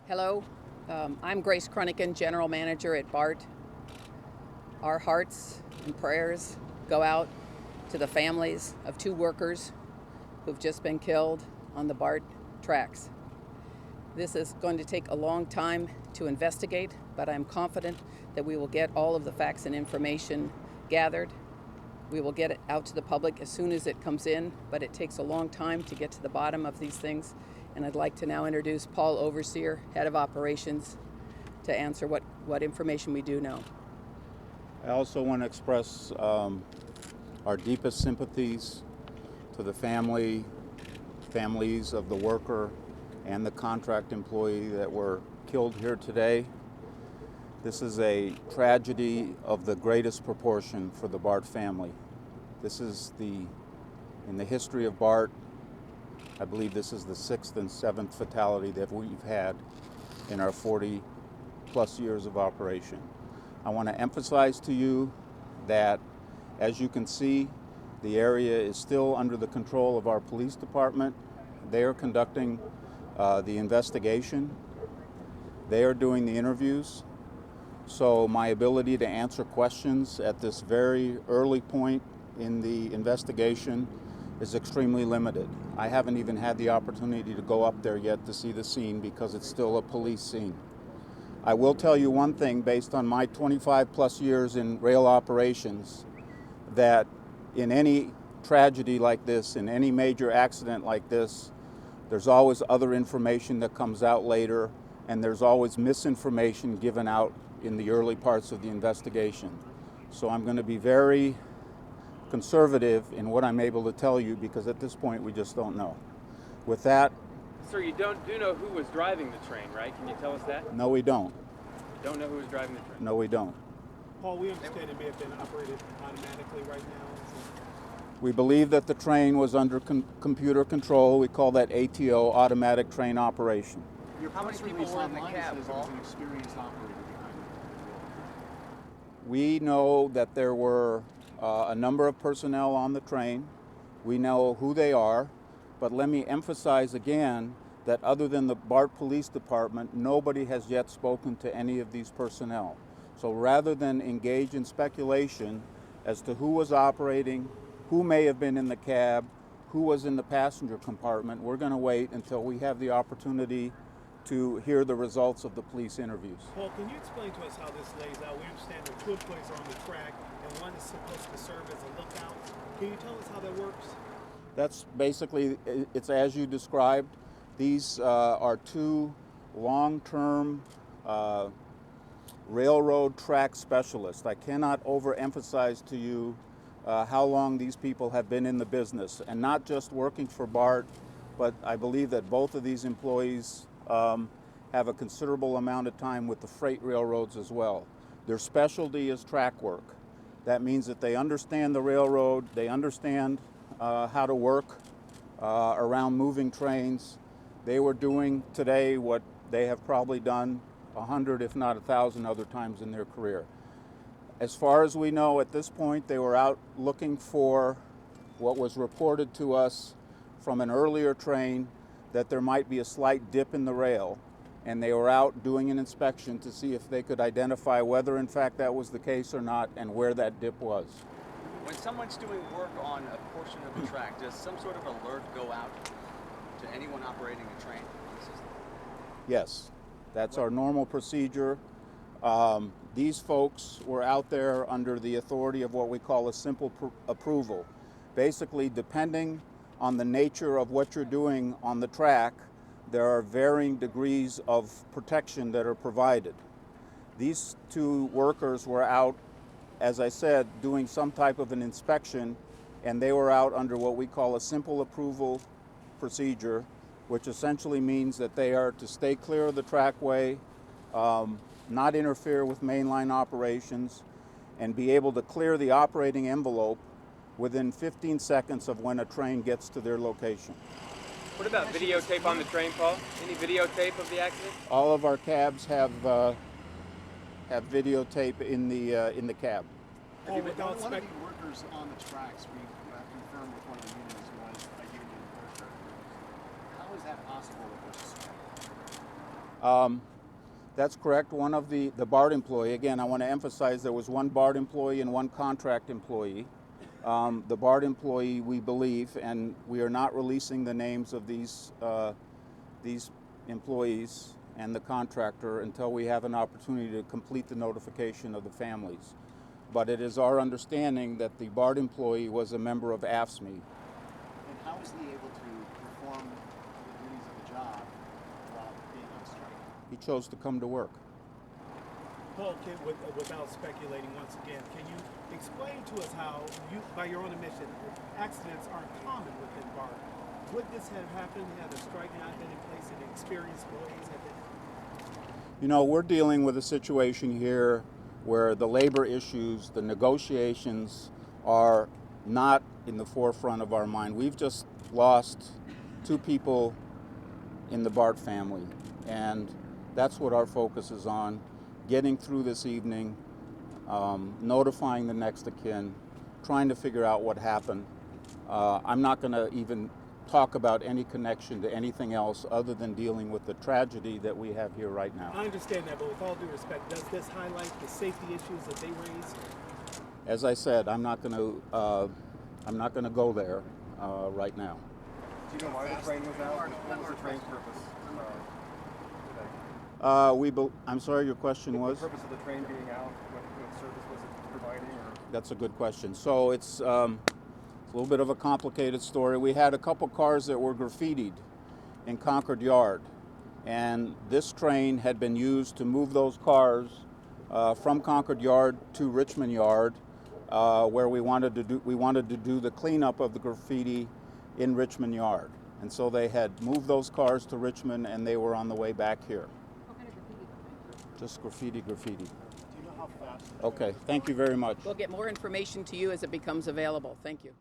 Hello, I'm Grace Kruniken, General Manager at BART. Our hearts and prayers go out to the families of two workers who've just been killed on the BART tracks. This is going to take a long time to investigate, but I'm confident that we will get all of the facts and information gathered. We will get it out to the public as soon as it comes in, but it takes a long time to get to the bottom of these things. And I'd like to now introduce Paul Overseer, Head of Operations, to answer what information we do know. I also want to express our deepest sympathies to the families of the worker and the contract employee that were killed here today. This is a tragedy of the greatest proportion for the BART family. This is in the history of BART, I believe this is the 6th and 7th fatality that we've had in our 40 plus years of operation. I want to emphasize to you that, as you can see, the area is still under the control of our police department. They are conducting the investigation. They are doing the interviews. So my ability to answer questions at this very early point in the investigation is extremely limited. I haven't even had the opportunity to go up there yet to see the scene because it's still a police scene. I will tell you one thing based on my 25 plus years in rail operations, that in any tragedy like this, in any major accident like this, there's always other information that comes out later, and there's always misinformation given out in the early parts of the investigation. So I'm going to be very conservative in what I'm able to tell you because at this point we just don't know. With that, Sir, you do know who was driving the train, right? Can you tell us that? no, we don't. You don't know who was driving the train? No, we don't. Paul, we understand it may have been operated automatically right now. We believe that the train was under computer control. We call that ATO, automatic train operation. Your How many press people release were in the online cab, says it was Paul? an experienced operator behind it. We know that there were a number of personnel on the train. We know who they are, but let me emphasize again that other than the BART Police Department, nobody has yet spoken to any of these personnel. So rather than engage in speculation as to who was operating, who may have been in the cab, who was in the passenger compartment, we're going to wait until we have the opportunity to hear the results of the police interviews. Paul, can you explain to us how this lays out? We understand that two employees are on the track and one is supposed to serve as a lookout. Can you tell us how that works? That's basically, it's as you described. These are two long-term railroad track specialists. I cannot overemphasize to you how long these people have been in the business, and not just working for BART, but I believe that both of these employees have a considerable amount of time with the freight railroads as well. Their specialty is track work. That means that they understand the railroad, they understand how to work around moving trains. They were doing today what they have probably done 100, if not 1,000 other times in their career. As far as we know at this point, they were out looking for what was reported to us from an earlier train, that there might be a slight dip in the rail, and they were out doing an inspection to see if they could identify whether in fact that was the case or not and where that dip was. When someone's doing work on a portion of the track, does some sort of alert go out to anyone operating a train on the system? Yes, that's our normal procedure. These folks were out there under the authority of what we call a simple approval. Basically, depending on the nature of what you're doing on the track, there are varying degrees of protection that are provided. These two workers were out, as I said, doing some type of an inspection, and they were out under what we call a simple approval procedure, which essentially means that they are to stay clear of the trackway, not interfere with mainline operations, and be able to clear the operating envelope within 15 seconds of when a train gets to their location. What about videotape on the train, Paul? Any videotape of the accident? All of our cabs have videotape in the cab. Paul, without One of the workers on the tracks, we confirmed with one of the unions, was a union worker. How is that possible with this? That's correct. One of the BART employee, again, I want to emphasize there was one BART employee and one contract employee. The BART employee, we believe, and we are not releasing the names of these employees and the contractor until we have an opportunity to complete the notification of the families. But it is our understanding that the BART employee was a member of AFSCME. And how is he able to perform the duties of the job while being on strike? He chose to come to work. Paul, without speculating once again, can you explain to us how, you, by your own admission, accidents aren't common within BART? Would this have happened had a strike not been in place and experienced employees have been? You know, we're dealing with a situation here where the labor issues, the negotiations are not in the forefront of our mind. We've just lost 2 people in the BART family, and that's what our focus is on, getting through this evening, notifying the next of kin, trying to figure out what happened. I'm not going to even talk about any connection to anything else other than dealing with the tragedy that we have here right now. I understand that, but with all due respect, does this highlight the safety issues that they raise? As I said, I'm not going to go there right now. Do you know why the train was out? What was the train's purpose today? I'm sorry, your question was? The purpose of the train being out, what service was it providing? Or? That's a good question. So it's a little bit of a complicated story. We had a couple cars that were graffitied in Concord Yard, and this train had been used to move those cars from Concord Yard to Richmond Yard, where we wanted to do the cleanup of the graffiti in Richmond Yard. And so they had moved those cars to Richmond, and they were on the way back here. What kind of graffiti? Just graffiti. Do you know how fast? Okay, thank you very much. We'll get more information to you as it becomes available. Thank you.